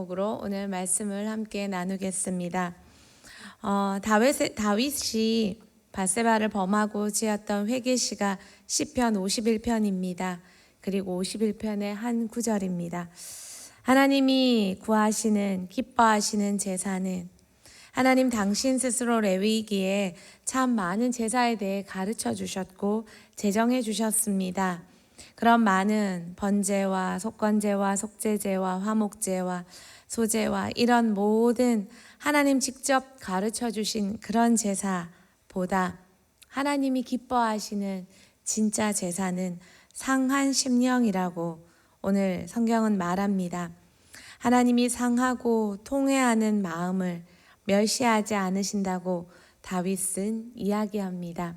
제목으로 오늘 말씀을 함께 나누겠습니다. 다윗이 밧세바를 범하고 지었던 회개시가 시편 51편입니다. 그리고 51편의 한 구절입니다. 하나님이 구하시는 기뻐하시는 제사는 하나님 당신 스스로 레위기에 참 많은 제사에 대해 가르쳐 주셨고 제정해 주셨습니다. 그런 많은 번제와 속건제와 속죄제와 화목제와 소제와 이런 모든 하나님 직접 가르쳐 주신 그런 제사보다 하나님이 기뻐하시는 진짜 제사는 상한 심령이라고 오늘 성경은 말합니다. 하나님이 상하고 통회하는 마음을 멸시하지 않으신다고 다윗은 이야기합니다.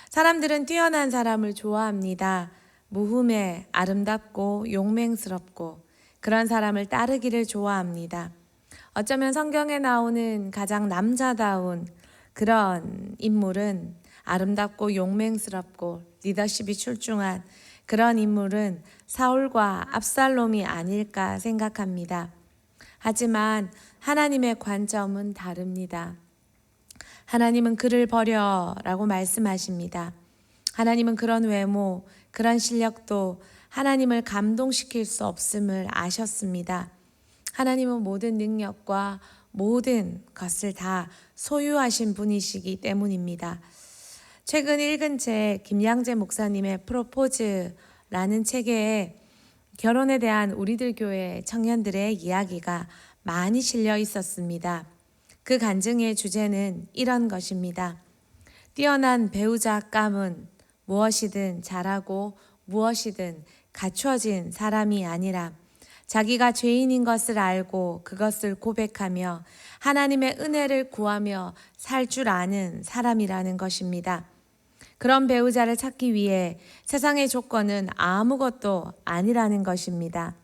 사람들은 뛰어난 사람을 좋아합니다. 무흠해 아름답고 용맹스럽고 그런 사람을 따르기를 좋아합니다. 어쩌면 성경에 나오는 가장 남자다운 그런 인물은 아름답고 용맹스럽고 리더십이 출중한 그런 인물은 사울과 압살롬이 아닐까 생각합니다. 하지만 하나님의 관점은 다릅니다. 하나님은 그를 버려라고 말씀하십니다. 하나님은 그런 외모, 그런 실력도 하나님을 감동시킬 수 없음을 아셨습니다. 하나님은 모든 능력과 모든 것을 다 소유하신 분이시기 때문입니다. 최근 읽은 책 김양재 목사님의 프로포즈라는 책에 결혼에 대한 우리들 교회 청년들의 이야기가 많이 실려 있었습니다. 그 간증의 주제는 이런 것입니다. 뛰어난 배우자감은 무엇이든 잘하고 무엇이든 갖추어진 사람이 아니라 자기가 죄인인 것을 알고 그것을 고백하며 하나님의 은혜를 구하며 살 줄 아는 사람이라는 것입니다. 그런 배우자를 찾기 위해 세상의 조건은 아무것도 아니라는 것입니다.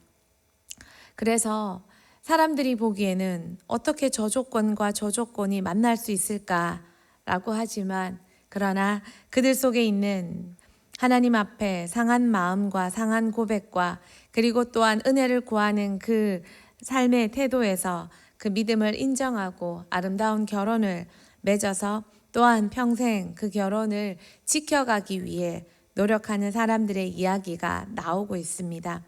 그래서 사람들이 보기에는 어떻게 저 조건과 저 조건이 만날 수 있을까라고 하지만 그러나 그들 속에 있는 하나님 앞에 상한 마음과 상한 고백과 그리고 또한 은혜를 구하는 그 삶의 태도에서 그 믿음을 인정하고 아름다운 결혼을 맺어서 또한 평생 그 결혼을 지켜가기 위해 노력하는 사람들의 이야기가 나오고 있습니다.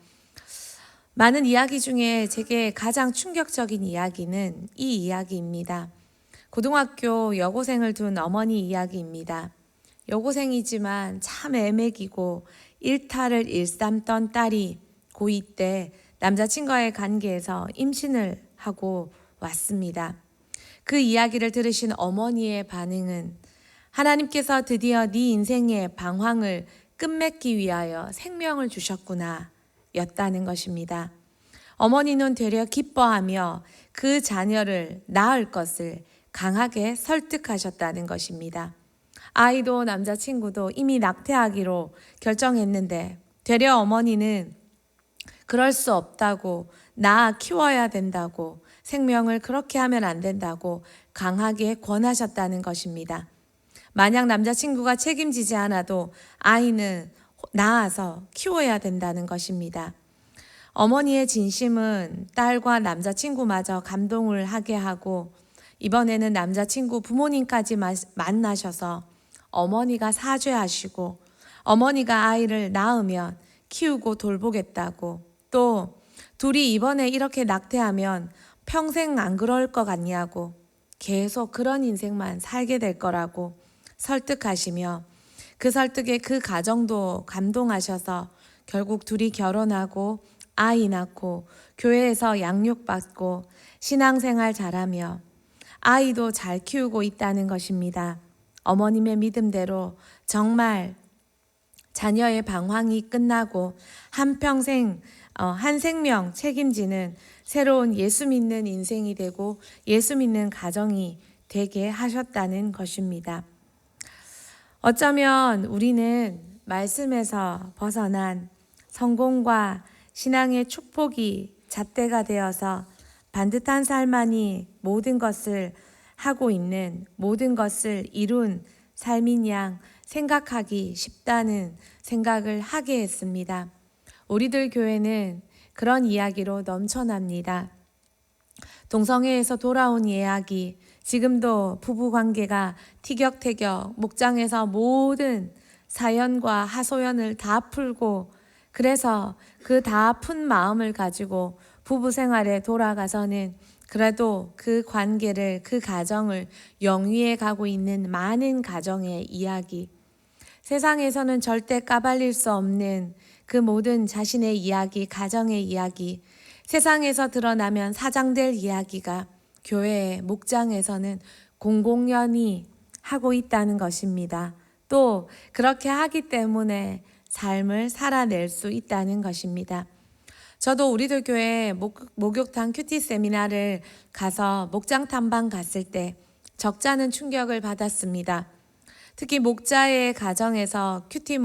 많은 이야기 중에 제게 가장 충격적인 이야기는 이 이야기입니다. 고등학교 여고생을 둔 어머니 이야기입니다. 여고생이지만 참 애매기고 일탈을 일삼던 딸이 고2 때 남자친구와의 관계에서 임신을 하고 왔습니다. 그 이야기를 들으신 어머니의 반응은 하나님께서 드디어 네 인생의 방황을 끝맺기 위하여 생명을 주셨구나 였다는 것입니다. 어머니는 되려 기뻐하며 그 자녀를 낳을 것을 강하게 설득하셨다는 것입니다. 아이도 남자친구도 이미 낙태하기로 결정했는데 되려 어머니는 그럴 수 없다고 낳아 키워야 된다고 생명을 그렇게 하면 안 된다고 강하게 권하셨다는 것입니다. 만약 남자친구가 책임지지 않아도 아이는 낳아서 키워야 된다는 것입니다. 어머니의 진심은 딸과 남자친구마저 감동을 하게 하고 이번에는 남자친구 부모님까지 만나셔서 어머니가 사죄하시고 어머니가 아이를 낳으면 키우고 돌보겠다고 또 둘이 이번에 이렇게 낙태하면 평생 안 그럴 것 같냐고 계속 그런 인생만 살게 될 거라고 설득하시며 그 설득에 그 가정도 감동하셔서 결국 둘이 결혼하고 아이 낳고 교회에서 양육받고 신앙생활 잘하며 아이도 잘 키우고 있다는 것입니다. 어머님의 믿음대로 정말 자녀의 방황이 끝나고 한평생 한 생명 책임지는 새로운 예수 믿는 인생이 되고 예수 믿는 가정이 되게 하셨다는 것입니다. 어쩌면 우리는 말씀에서 벗어난 성공과 신앙의 축복이 잣대가 되어서 반듯한 삶만이 모든 것을 하고 있는 모든 것을 이룬 삶인 양 생각하기 쉽다는 생각을 하게 했습니다. 우리들 교회는 그런 이야기로 넘쳐납니다. 동성애에서 돌아온 이야기, 지금도 부부 관계가 티격태격 목장에서 모든 사연과 하소연을 다 풀고, 그래서 그 다 푼 마음을 가지고 부부 생활에 돌아가서는 그래도 그 관계를, 그 가정을 영위해 가고 있는 많은 가정의 이야기, 세상에서는 절대 까발릴 수 없는 그 모든 자신의 이야기, 가정의 이야기, 세상에서 드러나면 사장될 이야기가 교회의 목장에서는 공공연히 하고 있다는 것입니다. 또 그렇게 하기 때문에 삶을 살아낼 수 있다는 것입니다. 저도 우리들 교회 목욕탕 큐티 세미나를 가서 목장 탐방 갔을 때 적잖은 충격을 받았습니다. 특히 목자의 가정에서 큐티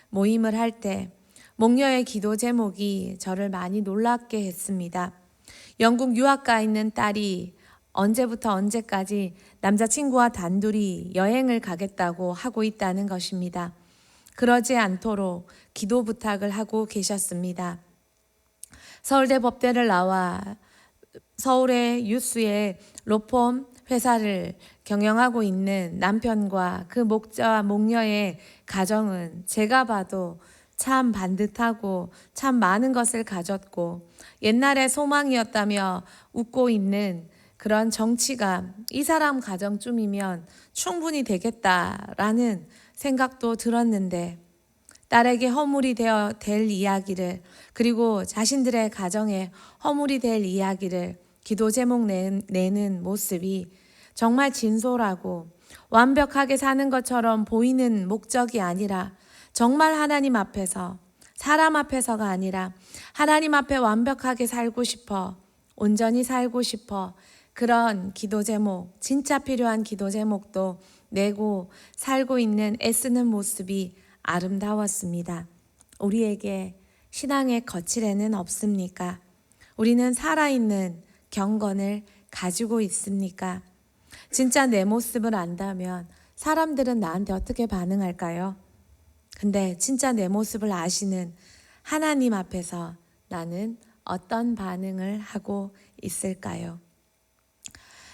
모임을 할 때 목녀의 기도 제목이 저를 많이 놀랍게 했습니다. 영국 유학 가 있는 딸이 언제부터 언제까지 남자친구와 단둘이 여행을 가겠다고 하고 있다는 것입니다. 그러지 않도록 기도 부탁을 하고 계셨습니다. 서울대 법대를 나와 서울의 유수의 로펌 회사를 경영하고 있는 남편과 그 목자와 목녀의 가정은 제가 봐도 참 반듯하고 참 많은 것을 가졌고, 옛날에 소망이었다며 웃고 있는 그런 정치가 이 사람 가정쯤이면 충분히 되겠다라는 생각도 들었는데, 딸에게 허물이 되어 될 이야기를, 그리고 자신들의 가정에 허물이 될 이야기를 기도 제목 내는 모습이 정말 진솔하고 완벽하게 사는 것처럼 보이는 목적이 아니라, 정말 하나님 앞에서, 사람 앞에서가 아니라 하나님 앞에 완벽하게 살고 싶어, 온전히 살고 싶어, 그런 기도 제목, 진짜 필요한 기도 제목도 내고 살고 있는 애쓰는 모습이 아름다웠습니다. 우리에게 신앙의 거칠애는 없습니까? 우리는 살아있는 경건을 가지고 있습니까? 진짜 내 모습을 안다면 사람들은 나한테 어떻게 반응할까요? 근데 진짜 내 모습을 아시는 하나님 앞에서 나는 어떤 반응을 하고 있을까요?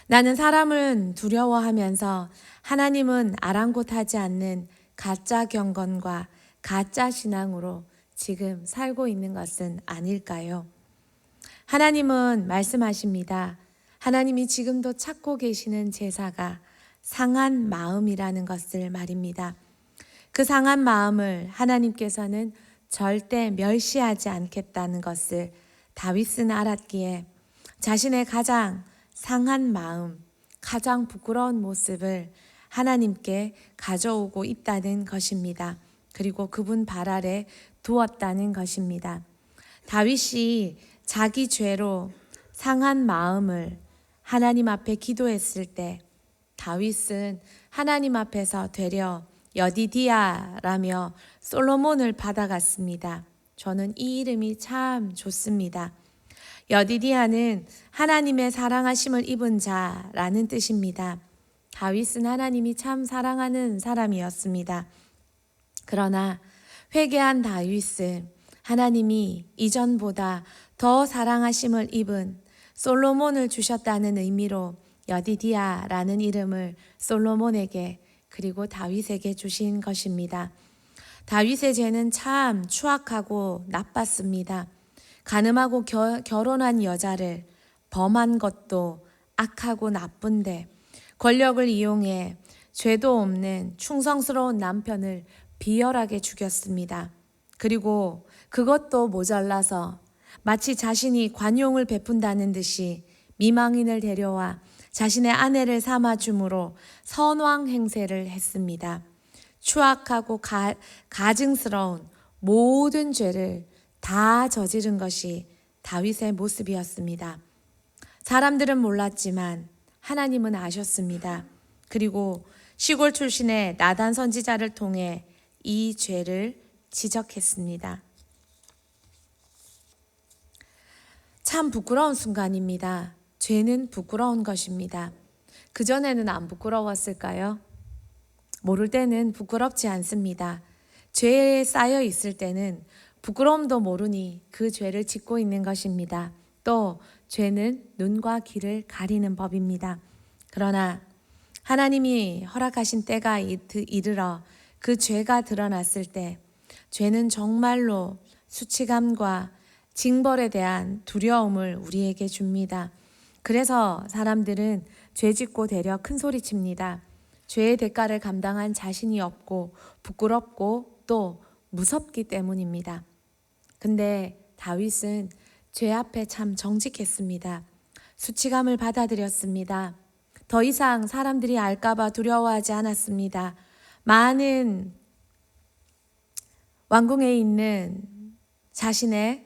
나는 사람을 두려워하면서 하나님은 아랑곳하지 않는 가짜 경건과 가짜 신앙으로 지금 살고 있는 것은 아닐까요? 하나님은 말씀하십니다. 하나님이 지금도 찾고 계시는 제사가 상한 마음이라는 것을 말입니다. 그 상한 마음을 하나님께서는 절대 멸시하지 않겠다는 것을 다윗은 알았기에 자신의 가장 상한 마음, 가장 부끄러운 모습을 하나님께 가져오고 있다는 것입니다. 그리고 그분 발 아래 두었다는 것입니다. 다윗이 자기 죄로 상한 마음을 하나님 앞에 기도했을 때 다윗은 하나님 앞에서 되려 여디디아라며 솔로몬을 받아갔습니다. 저는 이 이름이 참 좋습니다. 여디디아는 하나님의 사랑하심을 입은 자라는 뜻입니다. 다윗은 하나님이 참 사랑하는 사람이었습니다. 그러나 회개한 다윗은 하나님이 이전보다 더 사랑하심을 입은 솔로몬을 주셨다는 의미로 여디디아라는 이름을 솔로몬에게 그리고 다윗에게 주신 것입니다. 다윗의 죄는 참 추악하고 나빴습니다. 간음하고 결혼한 여자를 범한 것도 악하고 나쁜데 권력을 이용해 죄도 없는 충성스러운 남편을 비열하게 죽였습니다. 그리고 그것도 모자라서 마치 자신이 관용을 베푼다는 듯이 미망인을 데려와 자신의 아내를 삼아줌으로 선왕 행세를 했습니다. 추악하고 가증스러운 모든 죄를 다 저지른 것이 다윗의 모습이었습니다. 사람들은 몰랐지만 하나님은 아셨습니다. 그리고 시골 출신의 나단 선지자를 통해 이 죄를 지적했습니다. 참 부끄러운 순간입니다. 죄는 부끄러운 것입니다. 그전에는 안 부끄러웠을까요? 모를 때는 부끄럽지 않습니다. 죄에 쌓여 있을 때는 부끄러움도 모르니 그 죄를 짓고 있는 것입니다. 또 죄는 눈과 귀를 가리는 법입니다. 그러나 하나님이 허락하신 때가 이르러 그 죄가 드러났을 때 죄는 정말로 수치감과 징벌에 대한 두려움을 우리에게 줍니다. 그래서 사람들은 죄 짓고 되려 큰 소리 칩니다. 죄의 대가를 감당한 자신이 없고 부끄럽고 또 무섭기 때문입니다. 근데 다윗은 죄 앞에 참 정직했습니다. 수치감을 받아들였습니다. 더 이상 사람들이 알까봐 두려워하지 않았습니다. 많은 왕궁에 있는 자신의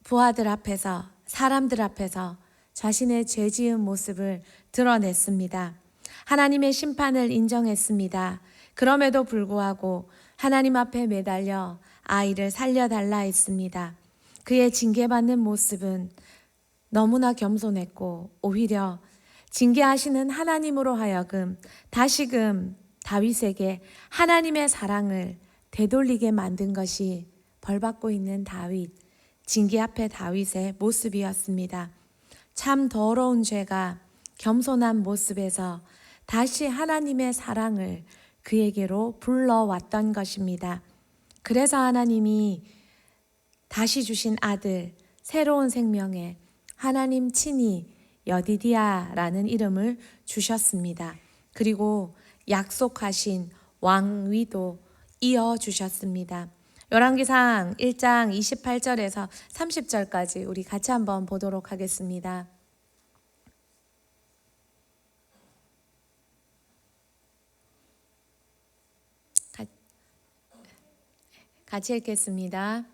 부하들 앞에서, 사람들 앞에서 자신의 죄 지은 모습을 드러냈습니다. 하나님의 심판을 인정했습니다. 그럼에도 불구하고 하나님 앞에 매달려 아이를 살려달라 했습니다. 그의 징계받는 모습은 너무나 겸손했고 오히려 징계하시는 하나님으로 하여금 다시금 다윗에게 하나님의 사랑을 되돌리게 만든 것이 벌받고 있는 다윗, 징계 앞에 다윗의 모습이었습니다. 참 더러운 죄가 겸손한 모습에서 다시 하나님의 사랑을 그에게로 불러왔던 것입니다. 그래서 하나님이 다시 주신 아들, 새로운 생명에 하나님 친히 여디디아라는 이름을 주셨습니다. 그리고 약속하신 왕위도 이어주셨습니다. 열왕기상 1장 28절에서 30절까지 우리 같이 한번 보도록 하겠습니다. 같이 읽겠습니다.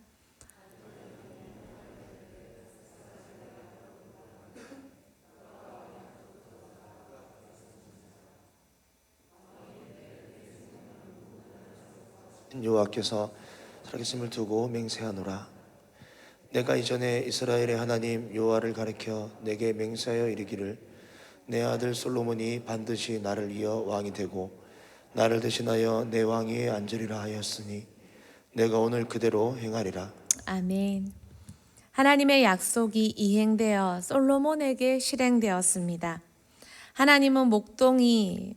여호와께서 살아계심을 두고 맹세하노라. 내가 이전에 이스라엘의 하나님 여호와를 가리켜 내게 맹세하여 이르기를 내 아들 솔로몬이 반드시 나를 이어 왕이 되고 나를 대신하여 내 왕위에 앉으리라 하였으니 내가 오늘 그대로 행하리라. 아멘. 하나님의 약속이 이행되어 솔로몬에게 실행되었습니다. 하나님은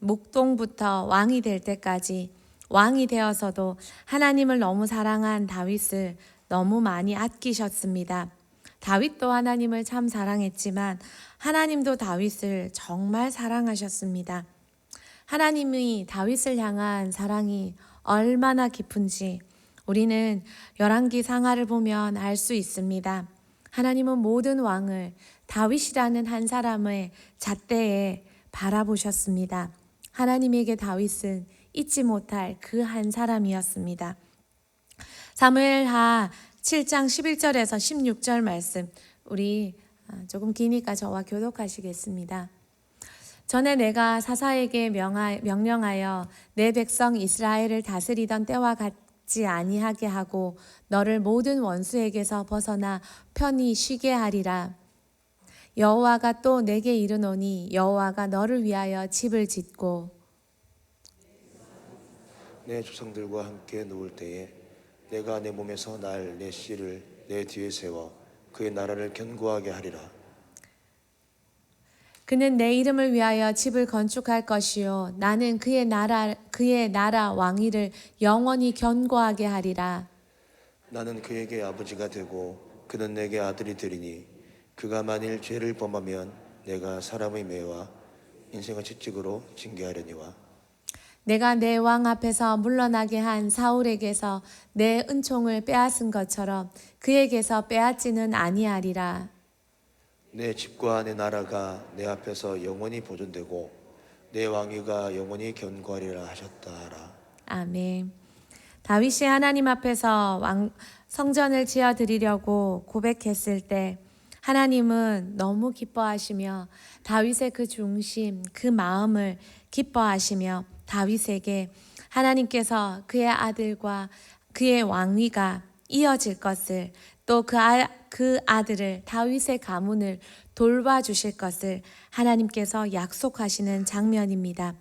목동부터 왕이 될 때까지 왕이 되어서도 하나님을 너무 사랑한 다윗을 너무 많이 아끼셨습니다. 다윗도 하나님을 참 사랑했지만 하나님도 다윗을 정말 사랑하셨습니다. 하나님이 다윗을 향한 사랑이 얼마나 깊은지 우리는 열왕기 상하를 보면 알 수 있습니다. 하나님은 모든 왕을 다윗이라는 한 사람의 잣대에 바라보셨습니다. 하나님에게 다윗은 잊지 못할 그 한 사람이었습니다. 사무엘하 7장 11절에서 16절 말씀 우리 조금 기니까 저와 교독하시겠습니다. 전에 내가 사사에게 명령하여 내 백성 이스라엘을 다스리던 때와 같지 아니하게 하고 너를 모든 원수에게서 벗어나 편히 쉬게 하리라. 여호와가 또 내게 이르노니 여호와가 너를 위하여 집을 짓고 내 조상들과 함께 누울 때에 내가 내 몸에서 날 내 씨를 내 뒤에 세워 그의 나라를 견고하게 하리라. 그는 내 이름을 위하여 집을 건축할 것이요 나는 그의 나라 왕위를 영원히 견고하게 하리라. 나는 그에게 아버지가 되고 그는 내게 아들이 되리니 그가 만일 죄를 범하면 내가 사람의 매와 인생의 채찍으로 징계하려니와 내가 내 왕 앞에서 물러나게 한 사울에게서 내 은총을 빼앗은 것처럼 그에게서 빼앗지는 아니하리라. 내 집과 내 나라가 내 앞에서 영원히 보존되고 내 왕위가 영원히 견고하리라 하셨다라. 아멘. 다윗이 하나님 앞에서 성전을 지어 드리려고 고백했을 때 하나님은 너무 기뻐하시며 다윗의 그 중심, 그 마음을 기뻐하시며 다윗에게 하나님께서 그의 아들과 그의 왕위가 이어질 것을 또 그 아들을 다윗의 가문을 돌봐주실 것을 하나님께서 약속하시는 장면입니다.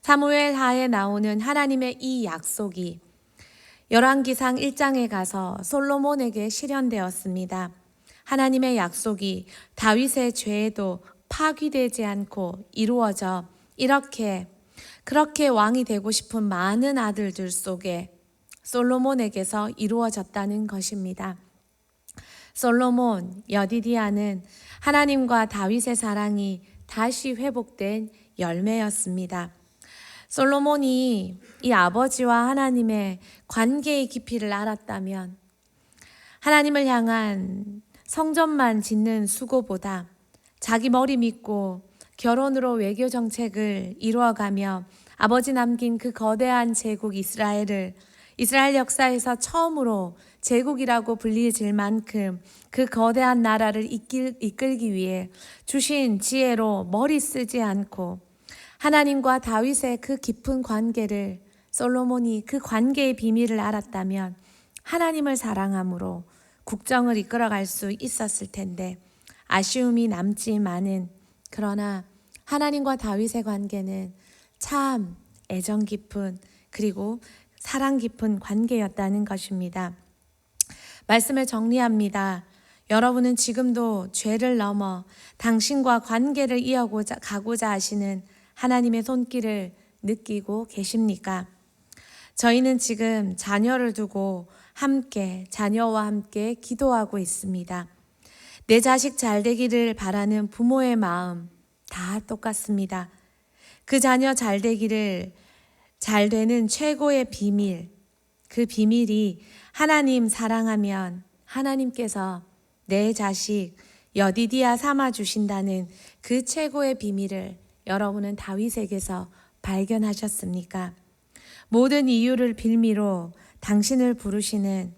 사무엘하에 나오는 하나님의 이 약속이 열왕기상 1장에 가서 솔로몬에게 실현되었습니다. 하나님의 약속이 다윗의 죄에도 파기되지 않고 이루어져 그렇게 왕이 되고 싶은 많은 아들들 속에 솔로몬에게서 이루어졌다는 것입니다. 솔로몬, 여디디아는 하나님과 다윗의 사랑이 다시 회복된 열매였습니다. 솔로몬이 이 아버지와 하나님의 관계의 깊이를 알았다면 하나님을 향한 성전만 짓는 수고보다 자기 머리 믿고 결혼으로 외교 정책을 이루어가며 아버지 남긴 그 거대한 제국 이스라엘 역사에서 처음으로 제국이라고 불리질 만큼 그 거대한 나라를 이끌기 위해 주신 지혜로 머리 쓰지 않고 하나님과 다윗의 그 깊은 관계를 솔로몬이 그 관계의 비밀을 알았다면 하나님을 사랑함으로 국정을 이끌어갈 수 있었을 텐데 아쉬움이 남지만은 그러나 하나님과 다윗의 관계는 참 애정 깊은 그리고 사랑 깊은 관계였다는 것입니다. 말씀을 정리합니다. 여러분은 지금도 죄를 넘어 당신과 관계를 이어가고자 하시는 하나님의 손길을 느끼고 계십니까? 저희는 지금 자녀를 두고 자녀와 함께 기도하고 있습니다. 내 자식 잘 되기를 바라는 부모의 마음 다 똑같습니다. 그 자녀 잘 되기를 잘 되는 최고의 비밀, 그 비밀이 하나님 사랑하면 하나님께서 내 자식 여디디아 삼아 주신다는 그 최고의 비밀을 여러분은 다윗에게서 발견하셨습니까? 모든 이유를 빌미로 당신을 부르시는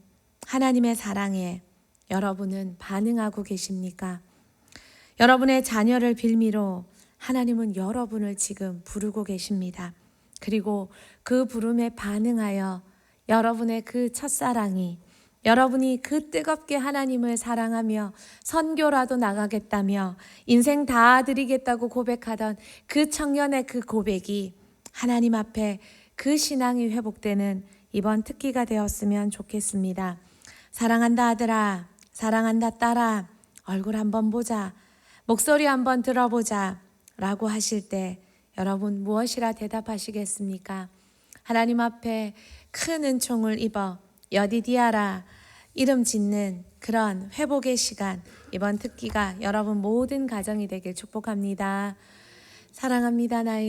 하나님의 사랑에 여러분은 반응하고 계십니까? 여러분의 자녀를 빌미로 하나님은 여러분을 지금 부르고 계십니다. 그리고 그 부름에 반응하여 여러분의 그 첫사랑이 여러분이 그 뜨겁게 하나님을 사랑하며 선교라도 나가겠다며 인생 다 드리겠다고 고백하던 그 청년의 그 고백이 하나님 앞에 그 신앙이 회복되는 이번 특기가 되었으면 좋겠습니다. 사랑한다 아들아, 사랑한다 딸아, 얼굴 한번 보자, 목소리 한번 들어보자 라고 하실 때 여러분 무엇이라 대답하시겠습니까? 하나님 앞에 큰 은총을 입어 여디디아라 이름 짓는 그런 회복의 시간, 이번 특기가 여러분 모든 가정이 되길 축복합니다. 사랑합니다 나의